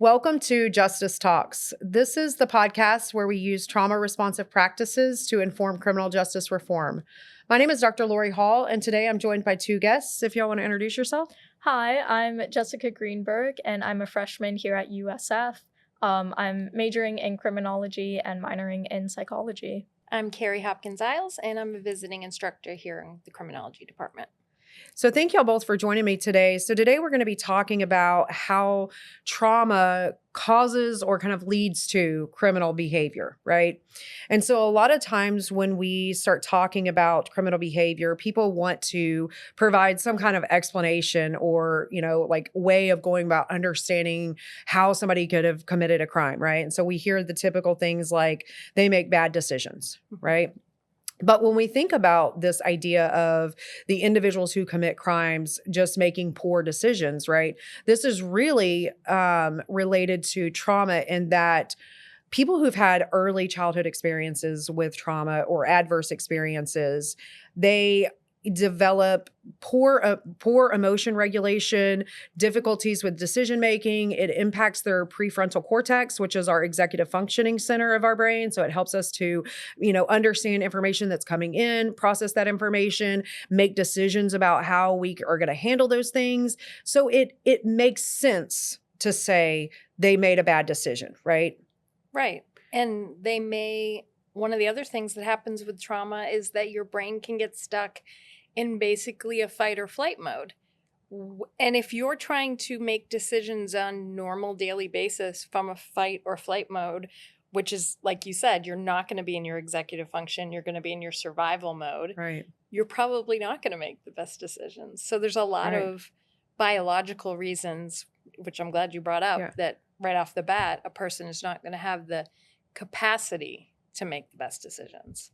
Welcome to Justice Talks. This is the podcast where we use trauma responsive practices to inform criminal justice reform. My name is Dr. Lori Hall, and today I'm joined by two guests. If y'all want to introduce yourself. Hi, I'm Jessica Greenberg, and I'm a freshman here at USF. I'm majoring in criminology and minoring in psychology. I'm Carrie Hopkins-Isles, and I'm a visiting instructor here in the criminology department. So thank y'all both for joining me today. So today we're going to be talking about how trauma causes or kind of leads to criminal behavior, right? And so a lot of times when we start talking about criminal behavior, people want to provide some kind of explanation or, like way of going about understanding how somebody could have committed a crime, right? And so we hear the typical things like they make bad decisions, right? But when we think about this idea of the individuals who commit crimes just making poor decisions, right? This is really related to trauma in that people who've had early childhood experiences with trauma or adverse experiences, they develop poor emotion regulation, difficulties with decision making. It impacts their prefrontal cortex, which is our executive functioning center of our brain. So it helps us to, understand information that's coming in, process that information, make decisions about how we are going to handle those things. So it makes sense to say they made a bad decision, right? Right. And one of the other things that happens with trauma is that your brain can get stuck in basically a fight or flight mode. And if you're trying to make decisions on normal daily basis from a fight or flight mode, which is, like you said, you're not going to be in your executive function, you're going to be in your survival mode, right? You're probably not going to make the best decisions. So there's a lot of biological reasons, which I'm glad you brought up, that right off the bat, a person is not going to have the capacity to make the best decisions.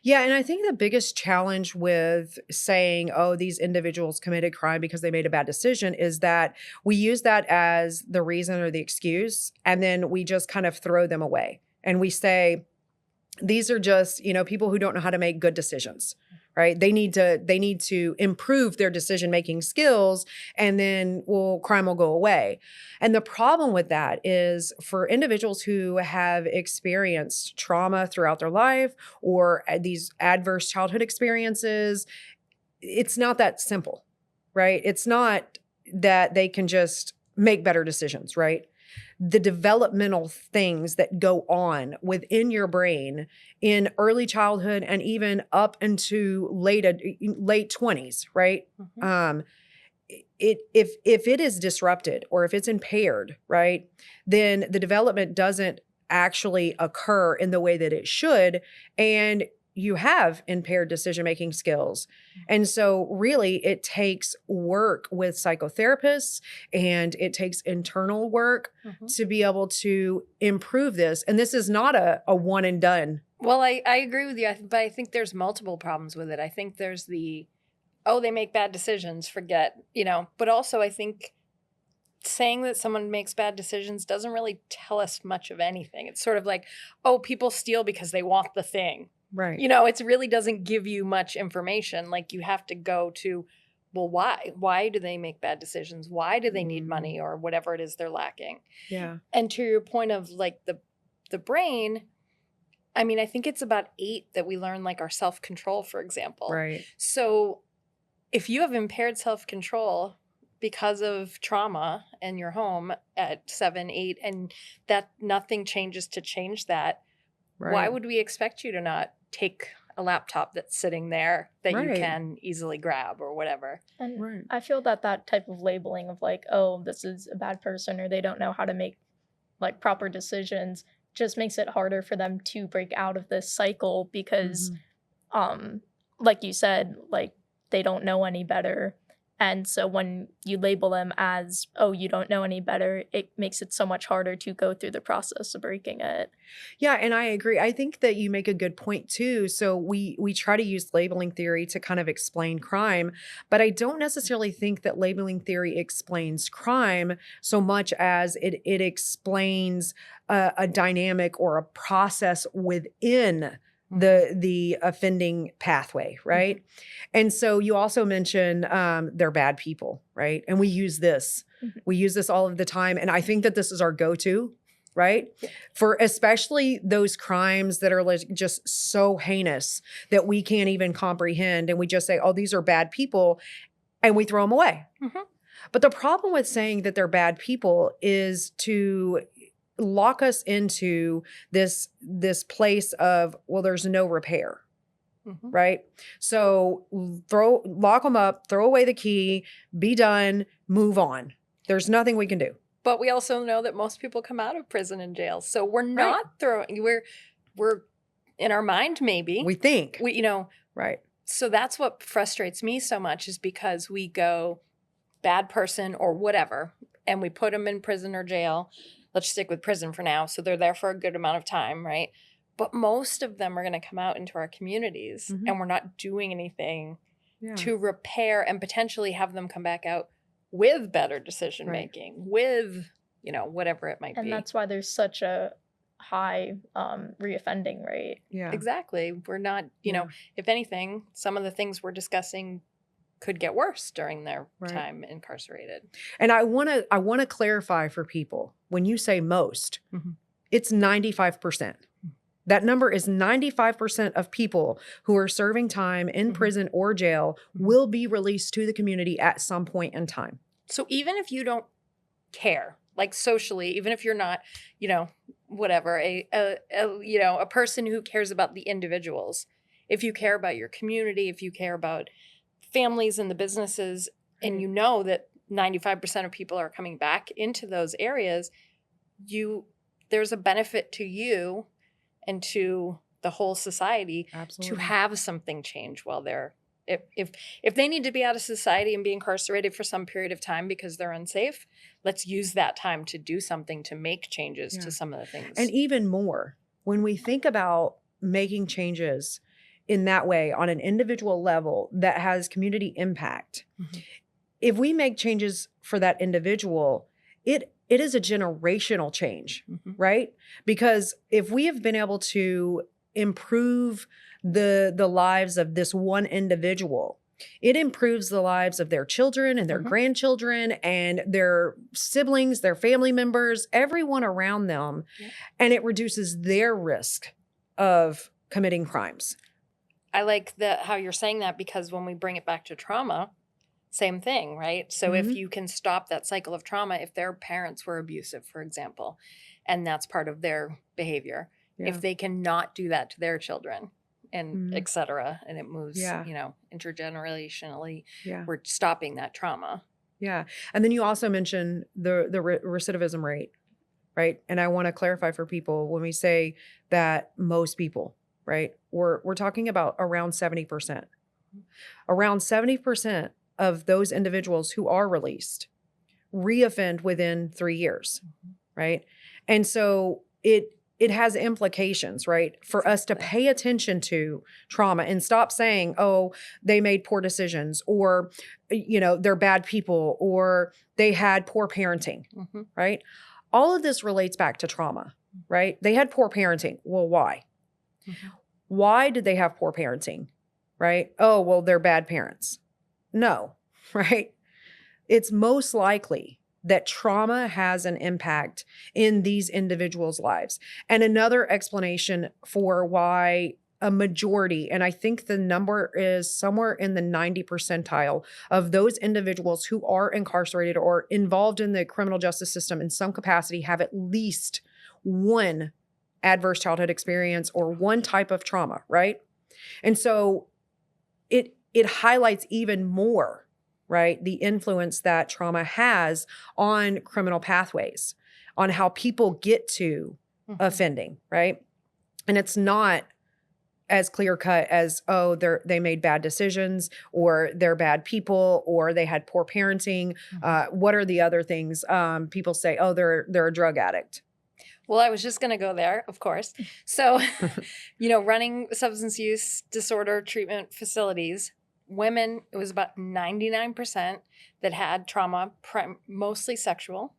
Yeah, and I think the biggest challenge with saying, oh, these individuals committed crime because they made a bad decision is that we use that as the reason or the excuse, and then we just kind of throw them away. And we say, these are just, people who don't know how to make good decisions, right? They need to improve their decision-making skills, and then crime will go away. And the problem with that is for individuals who have experienced trauma throughout their life or these adverse childhood experiences, it's not that simple, right? It's not that they can just make better decisions, right? The developmental things that go on within your brain in early childhood and even up into late 20s, right? Mm-hmm. If it is disrupted or if it's impaired, right, then the development doesn't actually occur in the way that it should, and you have impaired decision-making skills. And so really it takes work with psychotherapists and it takes internal work to be able to improve this. And this is not a one and done. Well, I agree with you, but I think there's multiple problems with it. I think there's they make bad decisions, forget, but also I think saying that someone makes bad decisions doesn't really tell us much of anything. It's sort of like, oh, people steal because they want the thing. Right. It really doesn't give you much information. Like you have to go to, well, why? Why do they make bad decisions? Why do they need money or whatever it is they're lacking? Yeah. And to your point of like the brain, I mean, I think it's about 8 that we learn like our self-control, for example. Right. So if you have impaired self-control because of trauma in your home at 7, 8, and that nothing changes to change that, why would we expect you to not take a laptop that's sitting there that you can easily grab or whatever? And I feel that type of labeling of like, oh, this is a bad person or they don't know how to make like proper decisions just makes it harder for them to break out of this cycle because, like you said, like they don't know any better. And so when you label them as, oh, you don't know any better, it makes it so much harder to go through the process of breaking it. Yeah, and I agree. I think that you make a good point too. So we try to use labeling theory to kind of explain crime, but I don't necessarily think that labeling theory explains crime so much as it explains a dynamic or a process within the offending pathway, right? And so you also mentioned they're bad people, right? And we use this. We use this all of the time. And I think that this is our go-to, right? Yeah. For especially those crimes that are like just so heinous that we can't even comprehend. And we just say, oh, these are bad people, and we throw them away. But the problem with saying that they're bad people is to lock us into this place of, well, there's no repair, right? So lock them up, throw away the key, be done, move on. There's nothing we can do. But we also know that most people come out of prison and jail. So we're not throwing, we're in our mind, maybe. We think. Right. So that's what frustrates me so much, is because we go bad person or whatever, and we put them in prison or jail. Let's stick with prison for now. So they're there for a good amount of time, right? But most of them are going to come out into our communities, and we're not doing anything to repair and potentially have them come back out with better decision making, with, whatever it might be. And that's why there's such a high reoffending rate. Yeah. Exactly. We're not, if anything, some of the things we're discussing could get worse during their time incarcerated. And I want to clarify for people, when you say most, it's 95%. That number is 95% of people who are serving time in prison or jail will be released to the community at some point in time. So even if you don't care, like socially, even if you're not, whatever, a person who cares about the individuals, if you care about your community, if you care about families and the businesses, and you know that 95% of people are coming back into those areas, there's a benefit to you and to the whole society to have something change while they're, if they need to be out of society and be incarcerated for some period of time because they're unsafe, let's use that time to do something to make changes to some of the things. And even more, when we think about making changes in that way on an individual level that has community impact, if we make changes for that individual, it is a generational change, right? Because if we have been able to improve the lives of this one individual, it improves the lives of their children and their grandchildren and their siblings, their family members, everyone around them. And it reduces their risk of committing crimes. I like how you're saying that, because when we bring it back to trauma, same thing, right? So if you can stop that cycle of trauma, if their parents were abusive, for example, and that's part of their behavior, if they cannot do that to their children, and et cetera, and it moves, intergenerationally, we're stopping that trauma. Yeah. And then you also mentioned the recidivism rate, right? And I want to clarify for people, when we say that most people, right, we're talking about around 70%. Around 70% of those individuals who are released reoffend within 3 years, right? And so it has implications, right, for us to pay attention to trauma and stop saying, oh, they made poor decisions, or, they're bad people, or they had poor parenting, right? All of this relates back to trauma, right? They had poor parenting. Well, why? Why did they have poor parenting, right? Oh, well, they're bad parents. No, right? It's most likely that trauma has an impact in these individuals' lives. And another explanation for why a majority, and I think the number is somewhere in the 90 percentile of those individuals who are incarcerated or involved in the criminal justice system in some capacity, have at least one adverse childhood experience or one type of trauma, right? And so it highlights even more, right, the influence that trauma has on criminal pathways, on how people get to offending, right? And it's not as clear cut as, oh, they made bad decisions, or they're bad people, or they had poor parenting. What are the other things? People say, oh, they're a drug addict. Well, I was just going to go there, of course. So, running substance use disorder treatment facilities, women, it was about 99% that had trauma, mostly sexual.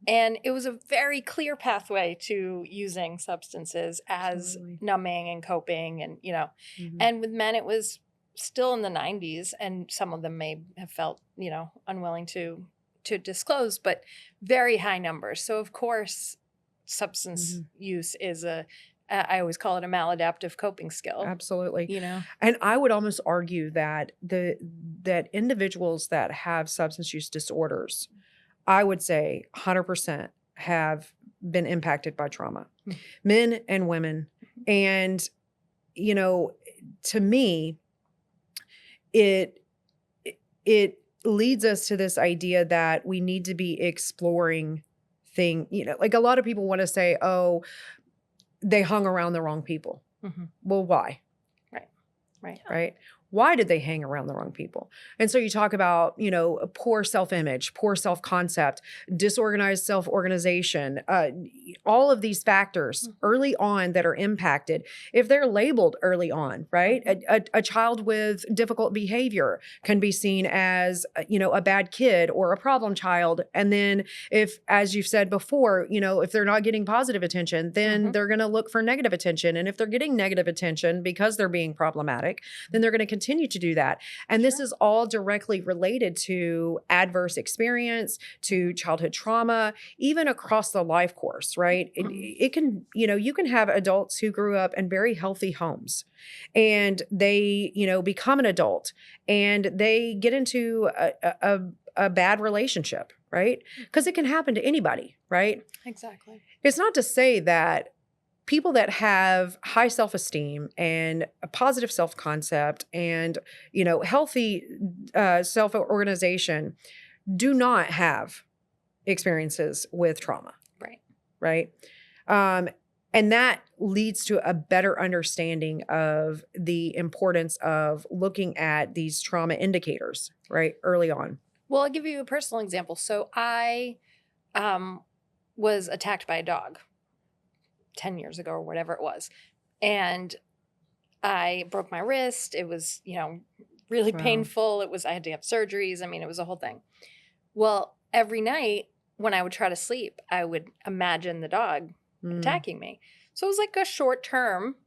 And it was a very clear pathway to using substances as Absolutely. numbing and coping and, Mhm. and with men, it was still in the 90s, and some of them may have felt, unwilling to disclose, but very high numbers. So of course, substance Mhm. use is I always call it a maladaptive coping skill, Absolutely. you know? And I would almost argue that that individuals that have substance use disorders, I would say 100% have been impacted by trauma, Mm. men and women. And, you know, to me, it it leads us to this idea that we need to be exploring like a lot of people want to say, oh, they hung around the wrong people. Mhm. Well, why? Right. Right. Right? Why did they hang around the wrong people? And so you talk about, a poor self-image, poor self-concept, disorganized self-organization, all of these factors Mhm. early on that are impacted. If they're labeled early on, right? A child with difficult behavior can be seen as, a bad kid or a problem child. And then if, as you've said before, if they're not getting positive attention, then Mhm. they're going to look for negative attention. And if they're getting negative attention because they're being problematic, then they're going to continue to do that. And this Sure. is all directly related to adverse experience, to childhood trauma, even across the life course, right? Mhm. It can, you can have adults who grew up in very healthy homes and they, become an adult and they get into a bad relationship, right? Because it can happen to anybody, right? Exactly. It's not to say that people that have high self-esteem and a positive self-concept and healthy self-organization do not have experiences with trauma, Right. right? um, and that leads to a better understanding of the importance of looking at these trauma indicators right early on. Well, I'll give you a personal example. So I um, was attacked by a dog 10 years ago or whatever it was. And I broke my wrist. It was, really Wow. painful. I had to have surgeries. I mean, it was a whole thing. Well, every night when I would try to sleep, I would imagine the dog attacking me. So it was like a short term,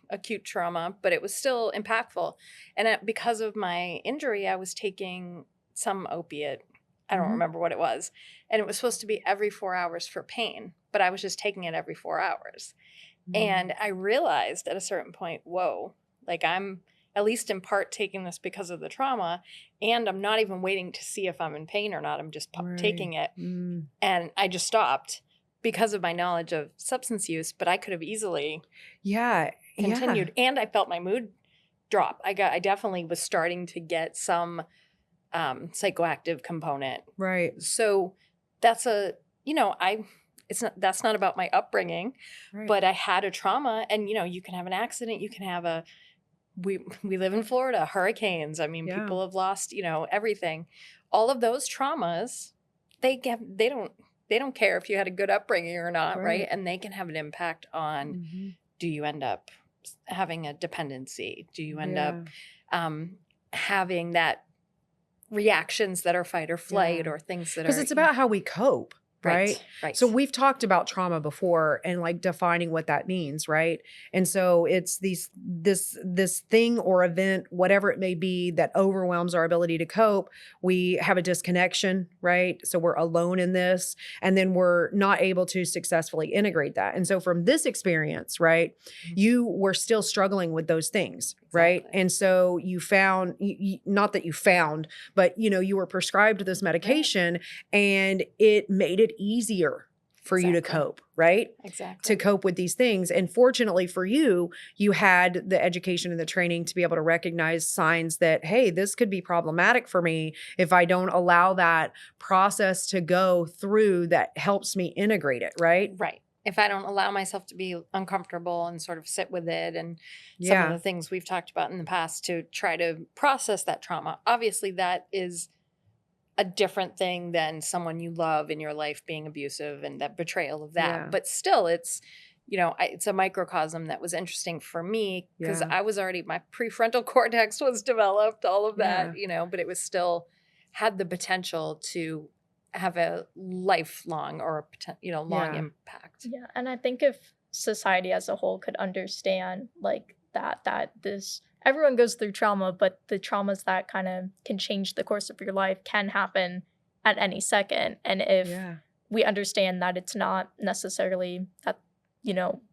acute trauma, but it was still impactful. And because of my injury, I was taking some opiate. I don't Mhm. remember what it was. And it was supposed to be every 4 hours for pain, but I was just taking it every 4 hours. And I realized at a certain point, whoa, like I'm at least in part taking this because of the trauma. And I'm not even waiting to see if I'm in pain or not. I'm just taking it. And I just stopped because of my knowledge of substance use, but I could have easily Yeah. continued. And I felt my mood drop. I definitely was starting to get some psychoactive component. Right. So that's that's not about my upbringing, Right. but I had a trauma. And you can have an accident, you can have we live in Florida, hurricanes. I mean, Yeah. people have lost, everything. All of those traumas, they don't care if you had a good upbringing or not, right? Right. And they can have an impact on do you end up having a dependency? Do you end up having that reactions that are fight or flight or things that are because it's about how we cope. Right. Right. So we've talked about trauma before and like defining what that means, right? And so it's this thing or event, whatever it may be, that overwhelms our ability to cope. We have a disconnection, right? So we're alone in this, and then we're not able to successfully integrate that. And so from this experience, right, you were still struggling with those things, right? Exactly. And so you found, not that you found, but you were prescribed this medication, and it made it easier for you to cope, right? Exactly. To cope with these things. And fortunately for you, you had the education and the training to be able to recognize signs that, hey, this could be problematic for me if I don't allow that process to go through that helps me integrate it, right? Right. If I don't allow myself to be uncomfortable and sort of sit with it and some of the things we've talked about in the past to try to process that trauma. Obviously, that is a different thing than someone you love in your life being abusive and that betrayal of that. Yeah. But still, it's, it's a microcosm that was interesting for me because Yeah. I was already, my prefrontal cortex was developed, all of that, Yeah. but it was still had the potential to have a lifelong or long Yeah. impact. Yeah, and I think if society as a whole could understand like that this everyone goes through trauma, but the traumas that kind of can change the course of your life can happen at any second. And if Yeah. we understand that it's not necessarily that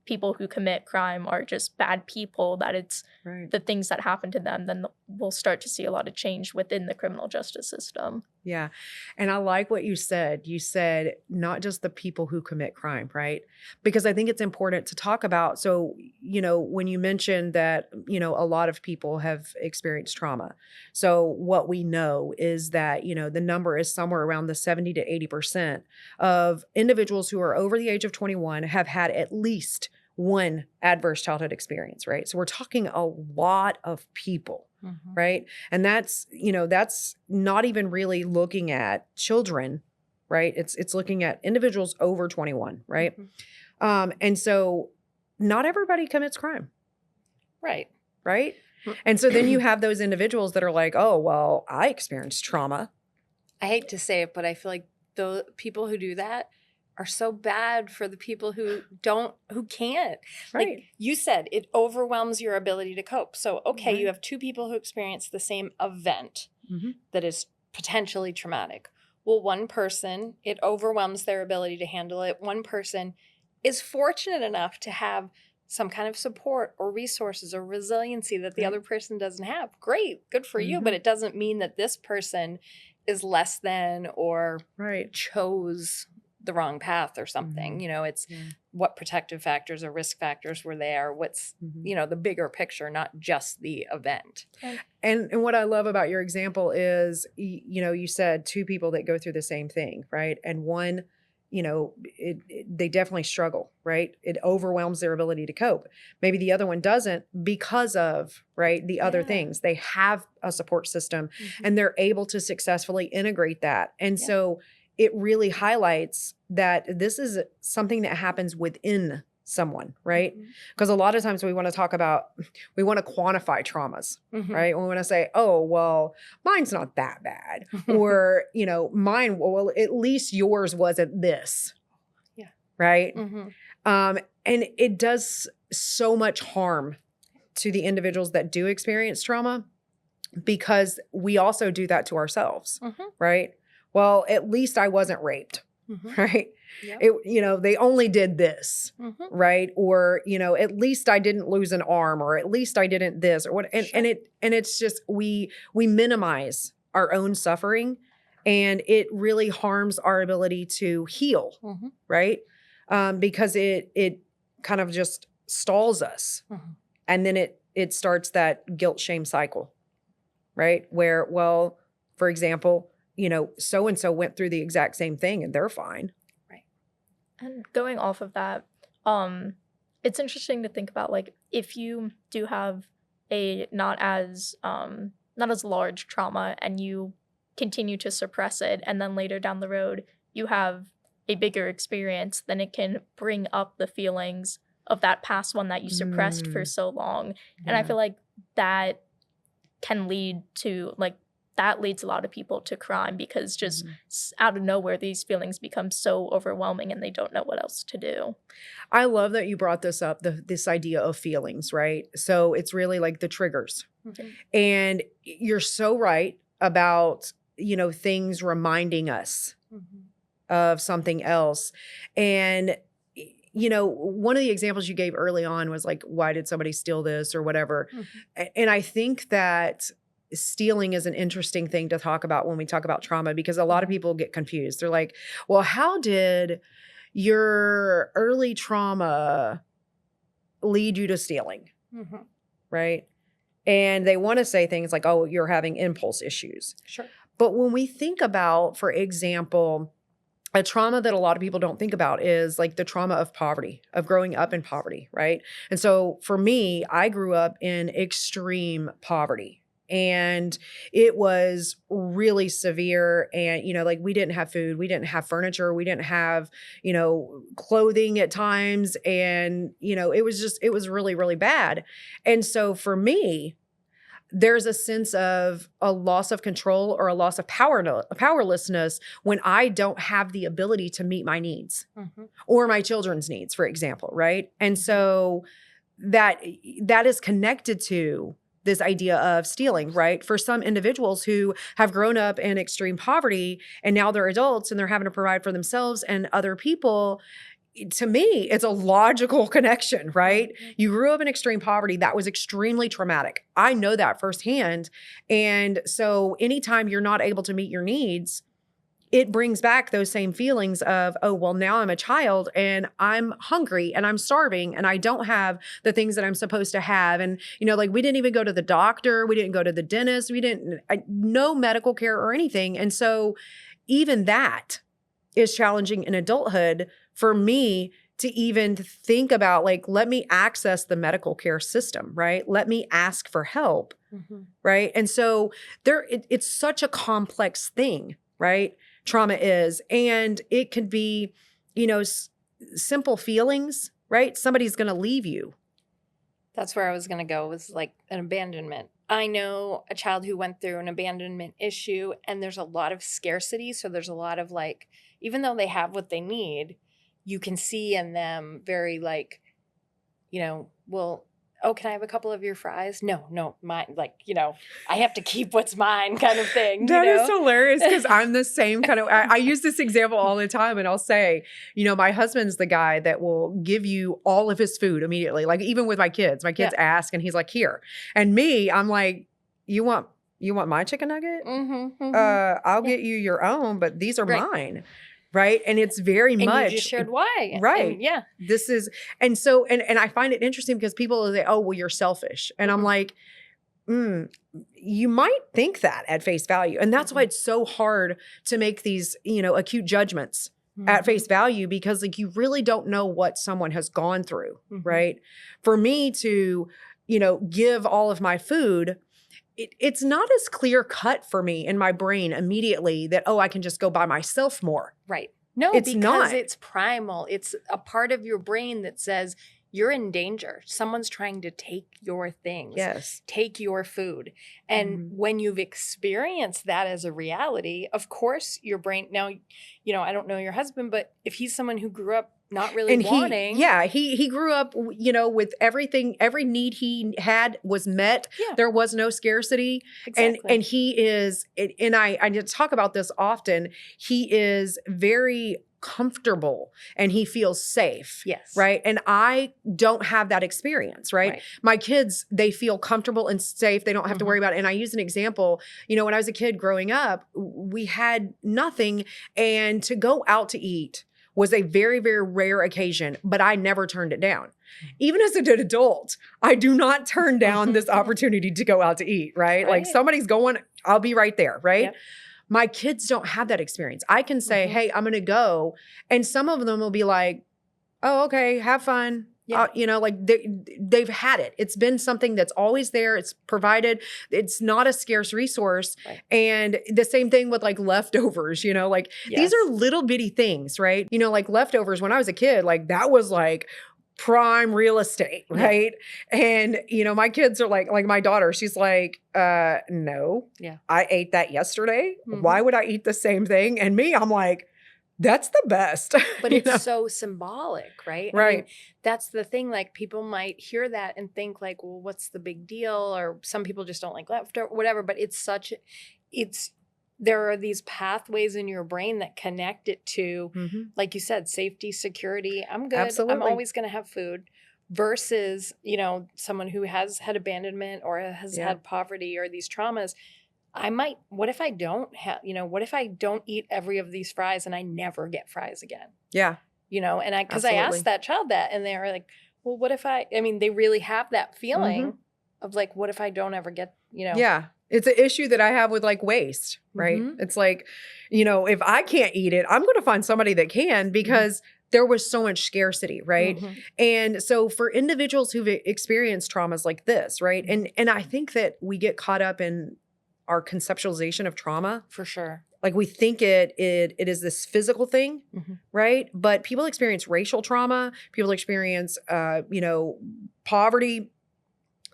people who commit crime are just bad people, that it's Right. the things that happen to them, then we'll start to see a lot of change within the criminal justice system. Yeah. And I like what you said. You said not just the people who commit crime, right? Because I think it's important to talk about. So, when you mentioned that, a lot of people have experienced trauma. So, what we know is that, the number is somewhere around the 70 to 80% of individuals who are over the age of 21 have had at least one adverse childhood experience, right? So, we're talking a lot of people. Mhm. Right. And that's not even really looking at children, right? It's looking at individuals over 21, right? Mhm. And so not everybody commits crime, Right. right? And so then you have those individuals that are like, oh, well, I experienced trauma. I hate to say it, but I feel like the people who do that are so bad for the people who can't. Right. Like you said, it overwhelms your ability to cope. So, okay, Right. you have two people who experience the same event Mhm. that is potentially traumatic. Well, one person, it overwhelms their ability to handle it. One person is fortunate enough to have some kind of support or resources or resiliency that the Right. other person doesn't have. Great, good for you, but Mhm. it doesn't mean that this person is less than or Right. chose the wrong path or something. Mhm. It's Yeah. what protective factors or risk factors were there, what's Mhm. the bigger picture, not just the event. And what I love about your example is, you said two people that go through the same thing, right? And one, they definitely struggle, right? It overwhelms their ability to cope. Maybe the other one doesn't because of, right, the other Yeah. things. They have a support system Mhm. and they're able to successfully integrate that. And Yeah. so it really highlights that this is something that happens within someone, right? Mhm. Because a lot of times we want to quantify traumas, Mhm. right? We want to say, oh, well, mine's not that bad. Or, mine, well, at least yours wasn't this. Yeah. Right. Mhm. And it does so much harm to the individuals that do experience trauma because we also do that to ourselves. Mhm. Right. Well, at least I wasn't raped. Mhm. Right. Yep. They only did this. Mhm. Right. Or, at least I didn't lose an arm, or at least I didn't this or what. And, Sure. and it's just, we minimize our own suffering, and it really harms our ability to heal. Mhm. Right. Because it kind of just stalls us. Mhm. And then it starts that guilt shame cycle. Right. Where, well, for example, so-and-so went through the exact same thing and they're fine. Right. And going off of that, it's interesting to think about, like, if you do have a not as large trauma and you continue to suppress it, and then later down the road you have a bigger experience, then it can bring up the feelings of that past one that you suppressed for so long. And I Yeah. feel like that can lead to, like, that leads a lot of people to crime, because just out of nowhere these feelings become so overwhelming and they don't know what else to do. I love that you brought this up, this idea of feelings, right? So it's really like the triggers. Mhm. And you're so right about, things reminding us Mhm. of something else. And, one of the examples you gave early on was like, why did somebody steal this or whatever? Mhm. And I think that stealing is an interesting thing to talk about when we talk about trauma, because a lot of Mhm. people get confused. They're like, well, how did your early trauma lead you to stealing? Mhm. Right. And they want to say things like, oh, you're having impulse issues. Sure. But when we think about, for example, a trauma that a lot of people don't think about is like the trauma of poverty, of growing up in poverty, right? And so for me, I grew up in extreme poverty. And it was really severe. And, like we didn't have food, we didn't have furniture, we didn't have, clothing at times. And, it was really, really bad. And so for me, there's a sense of a loss of control or a loss of powerlessness when I don't have the ability to meet my needs or my children's needs, for example, right? And so that is connected to this idea of stealing, right? For some individuals who have grown up in extreme poverty and now they're adults and they're having to provide for themselves and other people, to me, it's a logical connection, right? You grew up in extreme poverty. That was extremely traumatic. I know that firsthand. And so anytime you're not able to meet your needs, it brings back those same feelings of, oh, well, now I'm a child and I'm hungry and I'm starving and I don't have the things that I'm supposed to have. And, like we didn't even go to the doctor. We didn't go to the dentist. No medical care or anything. And so even that is challenging in adulthood for me to even think about, like, let me access the medical care system, right? Let me ask for help, right? And so it's such a complex thing, right? Trauma is, and it could be, simple feelings, right? Somebody's going to leave you. That's where I was going to go, was like an abandonment. I know a child who went through an abandonment issue, and there's a lot of scarcity. So there's a lot of like, even though they have what they need, you can see in them very like, well, oh, can I have a couple of your fries? No, mine. Like, I have to keep what's mine kind of thing. That is hilarious because I'm the same kind of, I use this example all the time and I'll say, my husband's the guy that will give you all of his food immediately. Like even with my kids ask and he's like, here. And me, I'm like, you want my chicken nugget? I'll get you your own, but these are mine. Right. And it's very much. And you just shared why. Right. And yeah. This is, and so, and I find it interesting because people will say, oh, well, you're selfish. And I'm like, you might think that at face value. And that's why it's so hard to make these, acute judgments at face value, because like you really don't know what someone has gone through. Right. For me to, give all of my food, it's not as clear cut for me in my brain immediately that, oh, I can just go buy myself more. Right. No, it's because not. It's primal. It's a part of your brain that says you're in danger. Someone's trying to take your things. Yes. Take your food. And when you've experienced that as a reality, of course, your brain, now, I don't know your husband, but if he's someone who grew up not really wanting. He grew up, with everything, every need he had was met. Yeah. There was no scarcity. Exactly. And he is, and I talk about this often, he is very comfortable and he feels safe. Yes. Right. And I don't have that experience. Right. My kids, they feel comfortable and safe. They don't have to worry about it. And I use an example, when I was a kid growing up, we had nothing, and to go out to eat was a very, very rare occasion, but I never turned it down. Even as an adult, I do not turn down this opportunity to go out to eat, right? Like somebody's going, I'll be right there, right? Yep. My kids don't have that experience. I can say, hey, I'm going to go. And some of them will be like, oh, okay, have fun. Yeah. Like they've had it. It's been something that's always there. It's provided. It's not a scarce resource. Right. And the same thing with like leftovers, like these are little bitty things, right? Like leftovers when I was a kid, like that was like prime real estate, right? Yeah. And, my kids are like my daughter, she's like, no, I ate that yesterday. Why would I eat the same thing? And me, I'm like, that's the best. But it's so symbolic, right? Right. I mean, that's the thing. Like people might hear that and think like, well, what's the big deal? Or some people just don't like leftover, whatever. But there are these pathways in your brain that connect it to, like you said, safety, security. I'm good. Absolutely. I'm always going to have food. Versus, someone who has had abandonment or has had poverty or these traumas. What if I don't eat every of these fries and I never get fries again? Yeah. And because I asked that child that and they were like, well, what if they really have that feeling of like, what if I don't ever get, Yeah. It's an issue that I have with like waste, right? It's like, if I can't eat it, I'm going to find somebody that can because there was so much scarcity, right? And so for individuals who've experienced traumas like this, right? And I think that we get caught up in our conceptualization of trauma. For sure. Like we think it is this physical thing, right? But people experience racial trauma. People experience, poverty.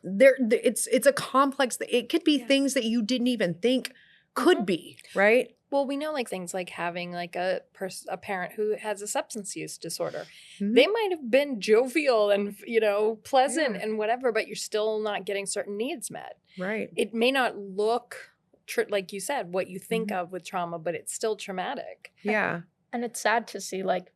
it's a complex, it could be things that you didn't even think could be, right? Well, we know like things like having like a parent who has a substance use disorder. Mhm. They might have been jovial and, you know, pleasant Yeah. and whatever, but you're still not getting certain needs met. Right. It may not look like you said, what you think Mhm. of with trauma, but it's still traumatic. Yeah. And it's sad to see, like,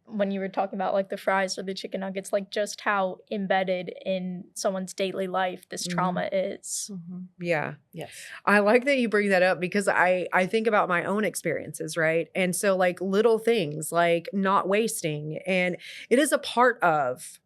when you were talking about like the fries or the chicken nuggets, like just how embedded in someone's daily life this Mhm. trauma is. Yeah. Yes. I like that you bring that up because I think about my own experiences, right? And so like little things like not wasting, and it is a part of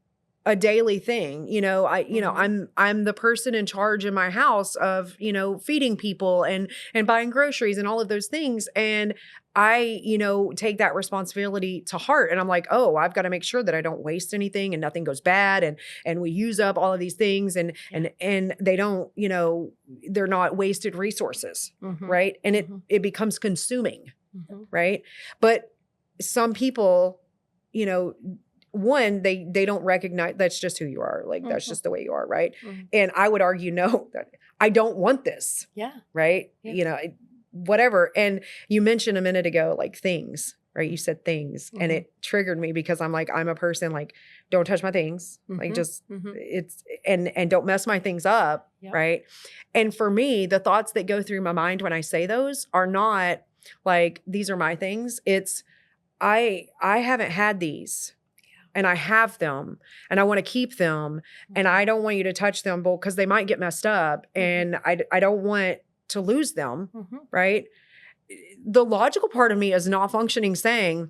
a daily thing. You know, I'm the person in charge in my house of, you know, feeding people and buying groceries and all of those things. And I, you know, take that responsibility to heart, and I'm like, oh, I've got to make sure that I don't waste anything and nothing goes bad, and we use up all of these things, and they don't, you know, they're not wasted resources, right? And it becomes consuming, right? But some people, you know, one, they don't recognize that's just who you are, like that's just the way you are, right? And I would argue, no, that I don't want this, Yeah. right? Yeah. You know, whatever. And you mentioned a minute ago, like things, right? You said things, and it triggered me because I'm like, I'm a person like, don't touch my things, like just it's and don't mess my things up, right? And for me, the thoughts that go through my mind when I say those are not like these are my things. It's I haven't had these. And I have them, and I want to keep them, and I don't want you to touch them because they might get messed up, and I don't want to lose them, right? The logical part of me is not functioning saying,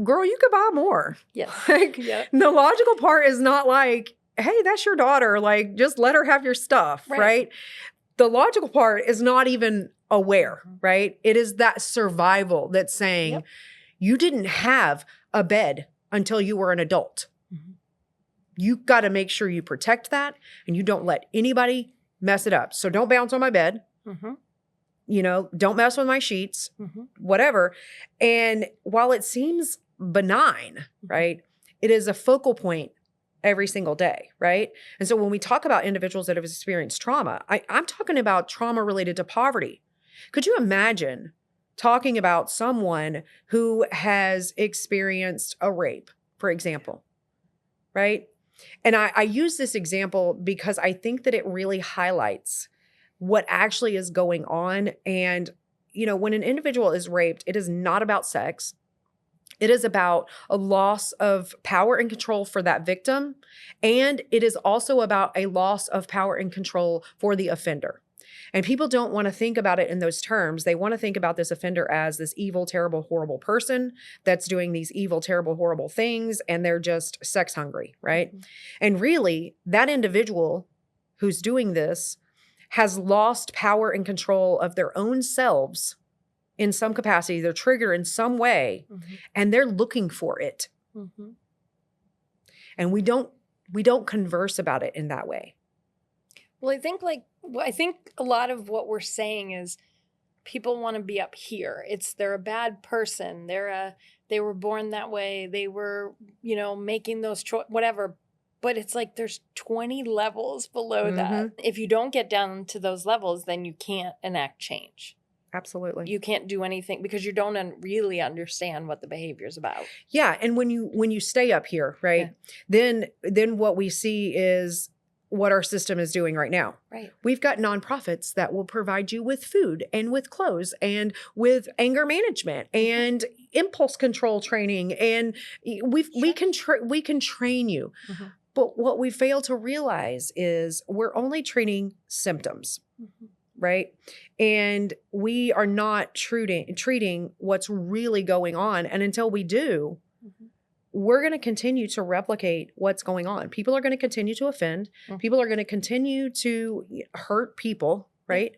girl, you could buy more. Yes. Like, the logical part is not like, hey, that's your daughter. Like, just let her have your stuff, right? The logical part is not even aware, right? It is that survival that's saying, you didn't have a bed until you were an adult. You got to make sure you protect that, and you don't let anybody mess it up. So don't bounce on my bed. You know, don't mess with my sheets, whatever. And while it seems benign, right, it is a focal point every single day, right? And so when we talk about individuals that have experienced trauma, I'm talking about trauma related to poverty. Could you imagine talking about someone who has experienced a rape, for example, right? And I use this example because I think that it really highlights what actually is going on. And, you know, when an individual is raped, it is not about sex. It is about a loss of power and control for that victim. And it is also about a loss of power and control for the offender. And people don't want to think about it in those terms. They want to think about this offender as this evil, terrible, horrible person that's doing these evil, terrible, horrible things, and they're just sex hungry, right? And really, that individual who's doing this has lost power and control of their own selves in some capacity. They're triggered in some way, and they're looking for it. And we don't converse about it in that way. Well, I think a lot of what we're saying is people want to be up here. They're a bad person. They were born that way. They were, you know, making those whatever. But it's like there's 20 levels below that. If you don't get down to those levels, then you can't enact change. Absolutely. You can't do anything because you don't really understand what the behavior is about. Yeah, and when you stay up here, right? Then what we see is what our system is doing right now. Right. We've got nonprofits that will provide you with food and with clothes and with anger management and impulse control training, and we can train you. But what we fail to realize is we're only treating symptoms. Right? And we are not treating what's really going on. And until we do, we're going to continue to replicate what's going on. People are going to continue to offend. People are going to continue to hurt people, right?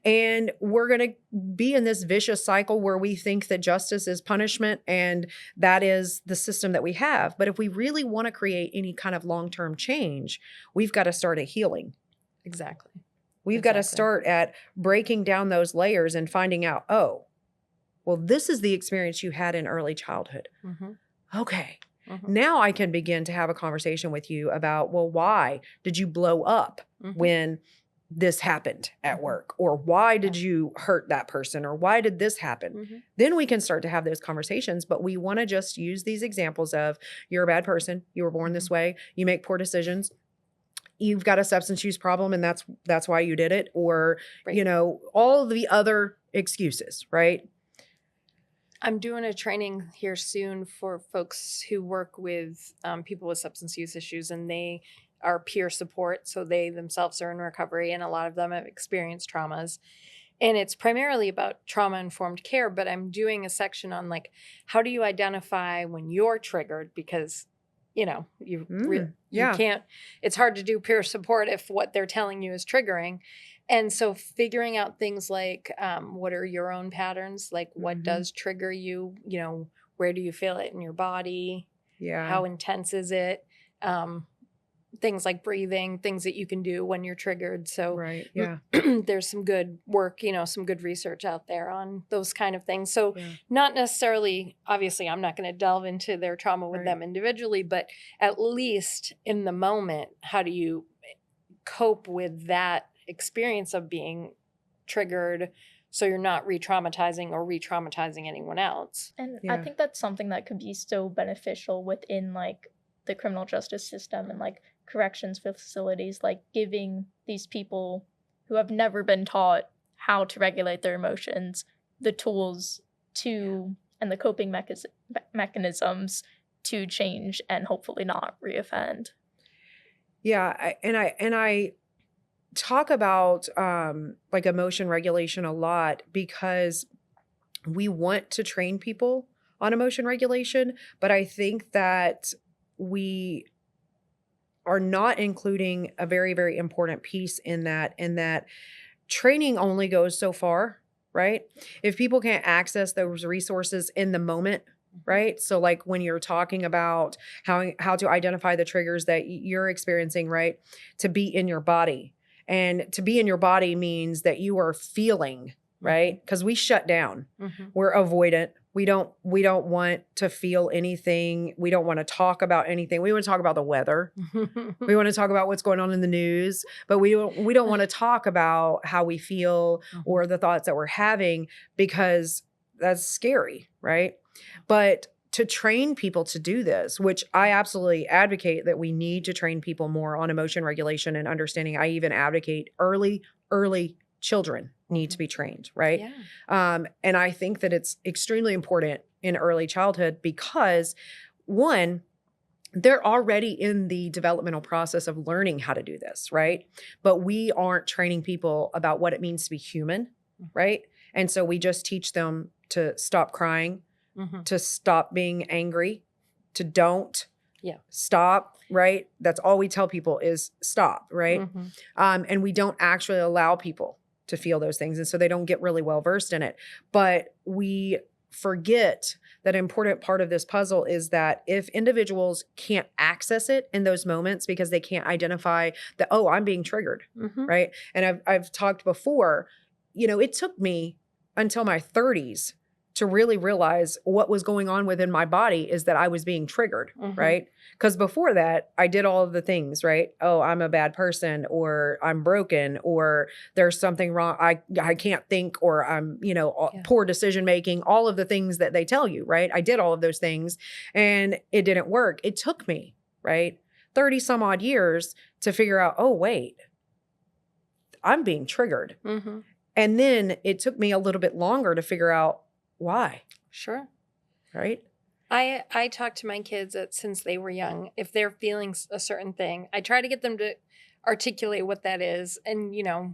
And we're going to be in this vicious cycle where we think that justice is punishment, and that is the system that we have. But if we really want to create any kind of long-term change, we've got to start at healing. Exactly. We've got to start at breaking down those layers and finding out, oh, well, this is the experience you had in early childhood. Okay. Now I can begin to have a conversation with you about, well, why did you blow up when this happened at work? Or why did you hurt that person? Or why did this happen? Then we can start to have those conversations. But we want to just use these examples of, you're a bad person. You were born this way. You make poor decisions. You've got a substance use problem, and that's why you did it. Or, you know, all the other excuses, right? I'm doing a training here soon for folks who work with people with substance use issues, and they are peer support. So they themselves are in recovery, and a lot of them have experienced traumas. And it's primarily about trauma-informed care, but I'm doing a section on like, how do you identify when you're triggered? Because, you know, you can't, it's hard to do peer support if what they're telling you is triggering. And so figuring out things like, what are your own patterns? Like what does trigger you? You know, where do you feel it in your body? Yeah. How intense is it? Things like breathing, things that you can do when you're triggered. So there's some good work, you know, some good research out there on those kind of things. So not necessarily, obviously, I'm not going to delve into their trauma with them individually, but at least in the moment, how do you cope with that experience of being triggered so you're not re-traumatizing or re-traumatizing anyone else? And I think that's something that could be so beneficial within like the criminal justice system and like corrections facilities, like giving these people who have never been taught how to regulate their emotions the tools to and the coping mechanisms to change and hopefully not reoffend. Yeah, I talk about like emotion regulation a lot because we want to train people on emotion regulation, but I think that we are not including a very, very important piece in that training only goes so far, right? If people can't access those resources in the moment, right? So like when you're talking about how to identify the triggers that you're experiencing, right? To be in your body. And to be in your body means that you are feeling, right? Because we shut down. We're avoidant. We don't want to feel anything. We don't want to talk about anything. We want to talk about the weather. We want to talk about what's going on in the news, but we don't want to talk about how we feel or the thoughts that we're having because that's scary, right? But to train people to do this, which I absolutely advocate that we need to train people more on emotion regulation and understanding. I even advocate early children need to be trained, right? And I think that it's extremely important in early childhood because one, they're already in the developmental process of learning how to do this, right? But we aren't training people about what it means to be human, right? And so we just teach them to stop crying, to stop being angry, to don't stop, right? That's all we tell people is stop, right? And we don't actually allow people to feel those things. And so they don't get really well versed in it. But we forget that an important part of this puzzle is that if individuals can't access it in those moments because they can't identify that, oh, I'm being triggered, right? And I've talked before, you know, it took me until my 30s to really realize what was going on within my body is that I was being triggered, right? Because before that, I did all of the things, right? Oh, I'm a bad person, or I'm broken, or there's something wrong. I can't think, or I'm, you know, poor decision making, all of the things that they tell you, right? I did all of those things and it didn't work. It took me, right? 30 some odd years to figure out, oh, wait, I'm being triggered. And then it took me a little bit longer to figure out why. Sure. Right? I talk to my kids since they were young. If they're feeling a certain thing, I try to get them to articulate what that is. And, you know,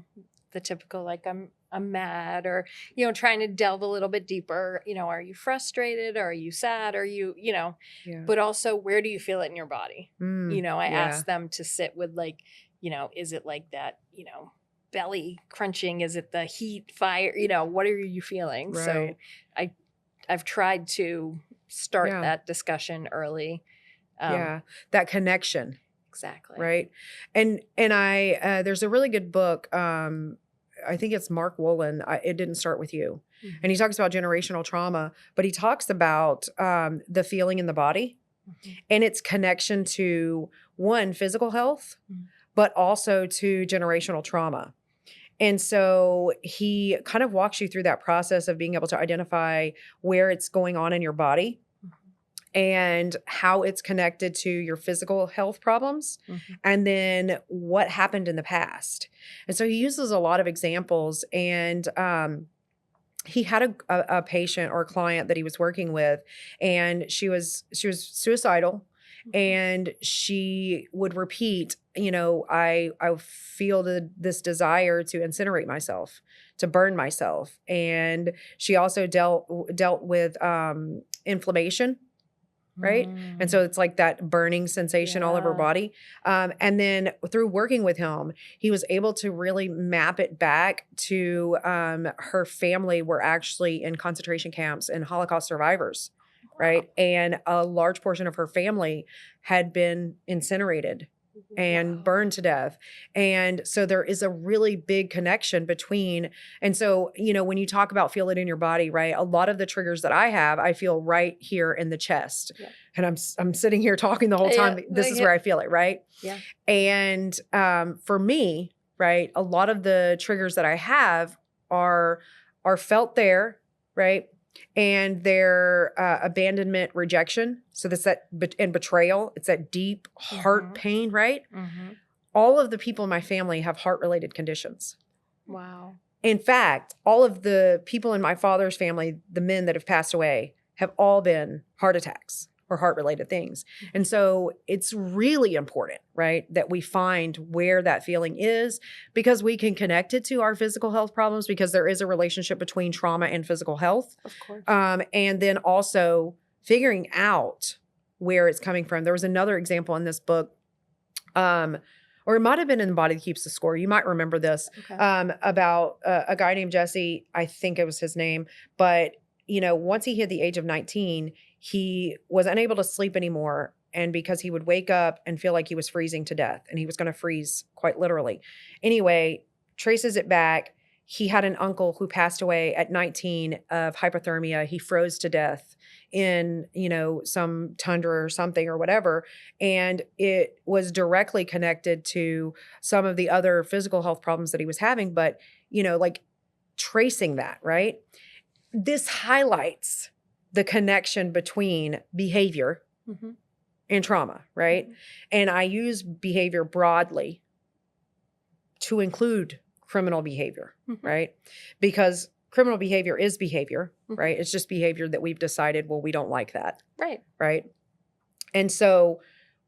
the typical, like, I'm mad, or, you know, trying to delve a little bit deeper. You know, are you frustrated? Or are you sad? Are you, you know, but also, where do you feel it in your body? You know, I ask them to sit with, like, you know, is it like that, you know, belly crunching? Is it the heat, fire? You know, what are you feeling? Right. So I've tried to start that discussion early. That connection. Exactly. Right. And I there's a really good book. I think it's Mark Wolin. It Didn't Start With You. And he talks about generational trauma, but he talks about the feeling in the body. and its connection to one, physical health, Mhm. but also to generational trauma. And so he kind of walks you through that process of being able to identify where it's going on in your body and how it's connected to your physical health problems, and then what happened in the past. And so he uses a lot of examples, and he had a patient or a client that he was working with, and she was suicidal, and she would repeat, I feel this desire to incinerate myself, to burn myself. And she also dealt with inflammation, right? And so it's like that burning sensation all over her Yeah. body. And then through working with him, he was able to really map it back to her family were actually in concentration camps and Holocaust survivors, right? And a large portion of her family had been incinerated and burned to death. And so there is a really big connection between, and so, when you talk about feel it in your body, right? A lot of the triggers that I have, I feel right here in the chest. Yeah. And I'm sitting here talking the whole time. This is where I feel it, right? Yeah. And for me, right, a lot of the triggers that I have are felt there, right? And their abandonment, rejection. So that's and betrayal. It's that deep heart pain, right? All of the people in my family have heart-related conditions. Wow. In fact, all of the people in my father's family, the men that have passed away, have all been heart attacks or heart-related things. And so it's really important, right, that we find where that feeling is, because we can connect it to our physical health problems, because there is a relationship between trauma and physical health. Of course. And then also figuring out where it's coming from. There was another example in this book, or it might have been in The Body That Keeps the Score. You might remember this, about a guy named Jesse. I think it was his name. But, once he hit the age of 19, he was unable to sleep anymore. And because he would wake up and feel like he was freezing to death, and he was going to freeze quite literally. Anyway, traces it back. He had an uncle who passed away at 19 of hypothermia. He froze to death in, some tundra or something or whatever. And it was directly connected to some of the other physical health problems that he was having. But, like tracing that, right? This highlights the connection between behavior and trauma, right? And I use behavior broadly to include criminal behavior, right? Because criminal behavior is behavior, right? It's just behavior that we've decided, well, we don't like that. Right. Right. And so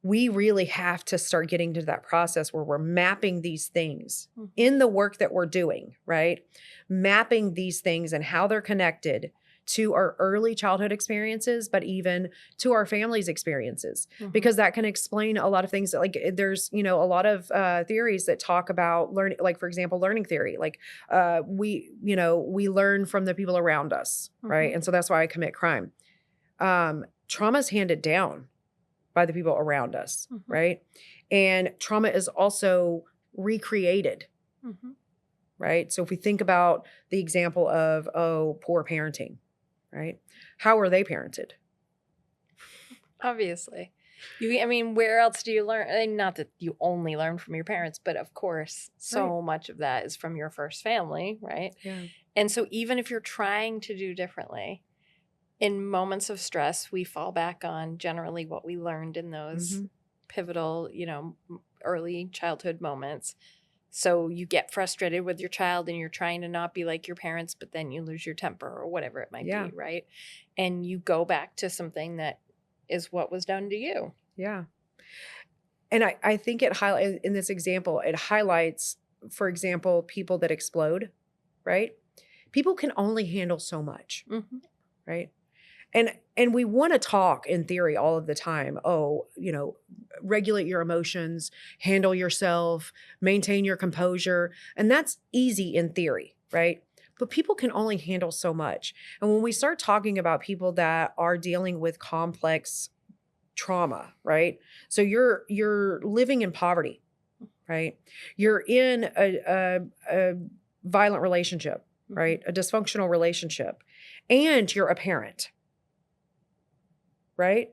we really have to start getting to that process where we're mapping these things in the work that we're doing, right? Mapping these things and how they're connected to our early childhood experiences, but even to our family's experiences, because that can explain a lot of things. Like there's, a lot of theories that talk about learning, like for example, learning theory, like we learn from the people around us, right? And so that's why I commit crime. Trauma is handed down by the people around us, right? And trauma is also recreated, right? So if we think about the example of, poor parenting, right? How are they parented? Obviously. Where else do you learn? Not that you only learn from your parents, but of course, so much of that is from your first family, right? Yeah. And so even if you're trying to do differently, in moments of stress, we fall back on generally what we learned in those pivotal, early childhood moments. So you get frustrated with your child and you're trying to not be like your parents, but then you lose your temper or whatever it might be, right? And you go back to something that is what was done to you. Yeah. And I think it highlights, in this example, it highlights, for example, people that explode, right? People can only handle so much, right? And we want to talk in theory all of the time. Regulate your emotions, handle yourself, maintain your composure. And that's easy in theory, right? But people can only handle so much. And when we start talking about people that are dealing with complex trauma, right? So you're living in poverty, right? You're in a violent relationship, right? A dysfunctional relationship, and you're a parent. Right?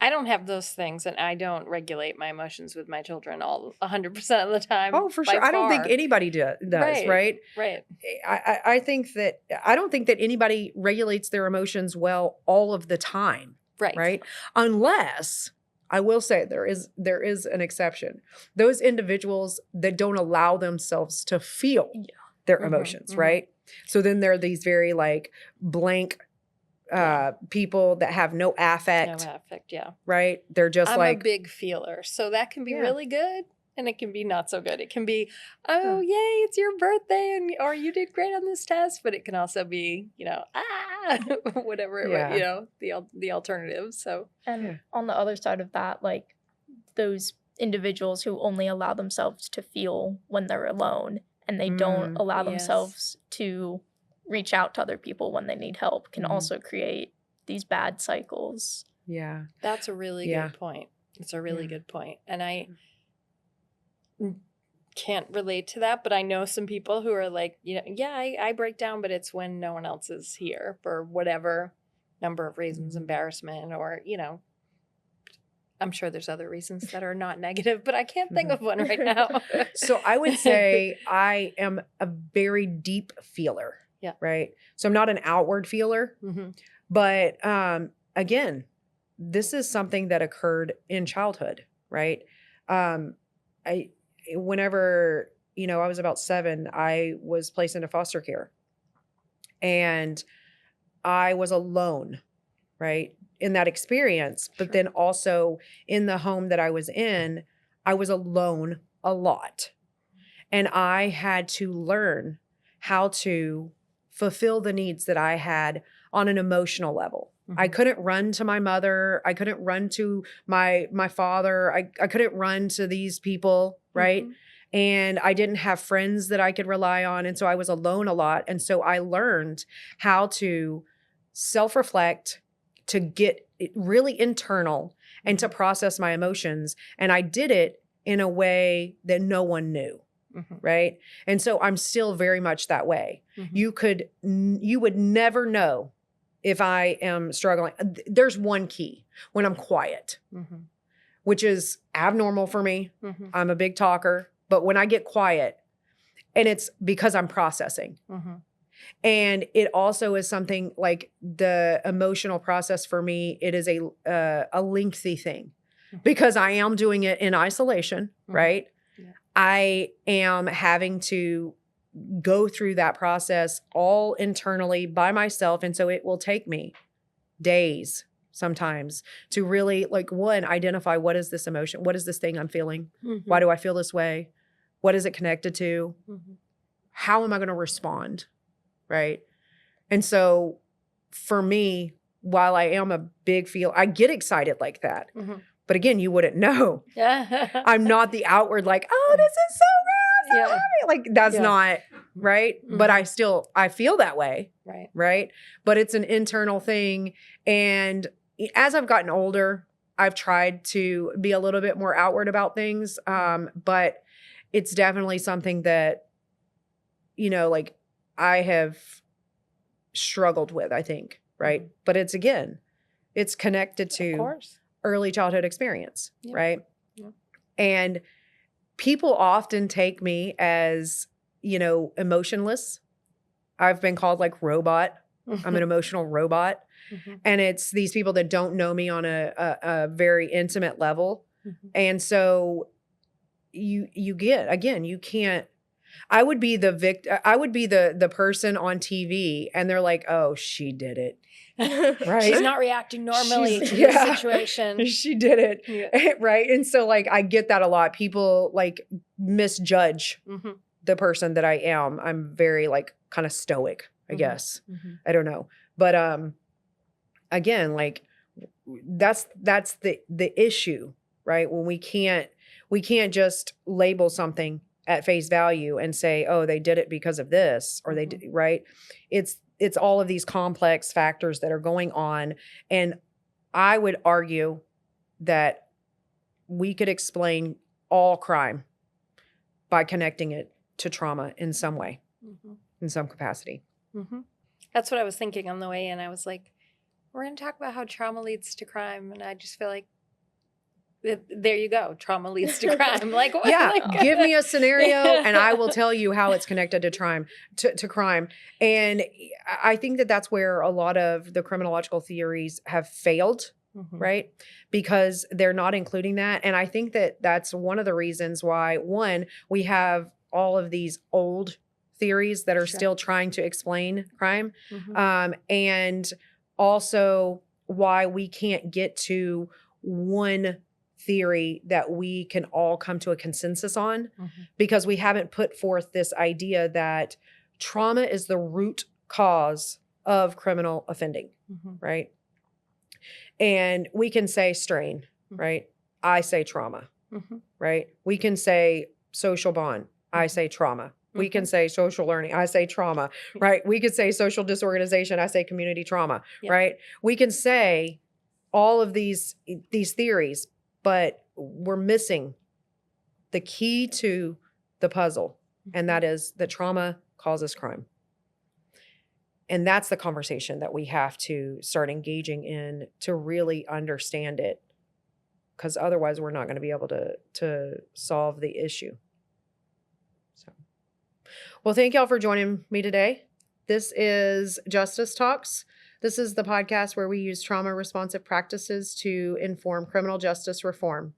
I don't have those things, and I don't regulate my emotions with my children all 100% of the time. Oh, for by sure. I don't think far. anybody does, Right. right? Right. I think that I don't think that anybody regulates their emotions well all of the time, Right. right? Unless I will say there is an exception. Those individuals that don't allow themselves to feel their Mhm, emotions, mhm. right? So then there are these very like blank people that have no affect, No affect, yeah. right? They're just I'm like, a big feeler, so that can be Yeah. really good and it can be not so good. It can be, oh, yay, it's your birthday, and or you did great on this test, but it can also be, whatever, Yeah. the alternative. So, And Yeah. on the other side of that, like those individuals who only allow themselves to feel when they're alone and they don't allow Yes. themselves to reach out to other people when they need help can Mhm. also create these bad cycles. yeah. that's a really Yeah. good point. It's a really Yeah. good point. And I can't relate to that, but I know some people who are like, I break down, but it's when no one else is here for whatever number of reasons, Mhm. embarrassment, or, I'm sure there's other reasons that are not negative, but I can't think of one right now. So I would say I am a very deep feeler. Yeah. Right. So I'm not an outward feeler, Mhm. but again, this is something that occurred in childhood, right? I whenever, I was about 7, I was placed into foster care and I was alone, right? In that experience, but Sure. then also in the home that I was in, I was alone a lot. And I had to learn how to fulfill the needs that I had on an emotional level. I Mhm. couldn't run to my mother. I couldn't run to my father. I couldn't run to these people, right? Mhm. And I didn't have friends that I could rely on. And so I was alone a lot. And so I learned how to self-reflect, to get it really internal and to process my emotions. And I did it in a way that no one knew. Mhm. Right. And so I'm still very much that way. Mhm. You would never know if I am struggling. There's one key: when I'm quiet, Mhm. which is abnormal for me. Mhm. I'm a big talker, but when I get quiet, and it's because I'm processing. Mhm. And it also is something like the emotional process for me, it is a lengthy thing Mhm. because I am doing it in isolation, Mhm. right? Yeah. I am having to go through that process all internally by myself. And so it will take me days sometimes to really, like, one, identify what is this emotion? What is this thing I'm feeling? Mhm. Why do I feel this way? What is it connected to? Mhm. How am I going to respond? Right. And so for me, while I am a big I get excited like that. Mhm. But again, you wouldn't know. Yeah. I'm not the outward like, oh, this is so great. I'm so Yeah. happy. Like that's Yeah. not right. But I feel that way. Right. Right. But it's an internal thing. And as I've gotten older, I've tried to be a little bit more outward about things. But it's definitely something that, like I have struggled with, I think. Right. But it's connected Of to course. early childhood experience. Yeah. Right. Yeah. And people often take me as, emotionless. I've been called like robot. I'm an emotional robot. Mhm. And it's these people that don't know me on a very intimate level. Mhm. And so you can't. I would be I would be the person on TV and they're like, oh, she did it. Right. She's not reacting normally She's- to yeah. this situation. She did it. Yeah. Right. And so like I get that a lot. People like misjudge Mhm. the person that I am. I'm very like kind of stoic, I Mhm. guess. Mhm. I don't know. But again, like that's the issue, right? When we can't just label something at face value and say, oh, they did it because of this, or they did, right? It's all of these complex factors that are going on. And I would argue that we could explain all crime by connecting it to trauma in some way, Mhm. in some capacity. Mhm. That's what I was thinking on the way in. I was like, We're going to talk about how trauma leads to crime, and I just feel like there you go. Trauma leads to crime. Like, what? Yeah, Like, give me a scenario and I will tell you how it's connected to crime. And I think that that's where a lot of the criminological theories have failed, right? Because they're not including that. And I think that that's one of the reasons why, one, we have all of these old theories that are Sure. still trying to explain crime. Mhm. And also why we can't get to one theory that we can all come to a consensus on, because we haven't put forth this idea that trauma is the root cause of criminal offending, right? And we can say strain, right? I say trauma, right? We can say social bond. I say trauma. We can say social learning. I say trauma, right? We could say social disorganization. I say community trauma, right? We can say all of these theories, but we're missing the key to the puzzle, and that is that trauma causes crime. And that's the conversation that we have to start engaging in to really understand it, because otherwise we're not going to be able to solve the issue. So, well, thank y'all for joining me today. This is Justice Talks. This is the podcast where we use trauma responsive practices to inform criminal justice reform.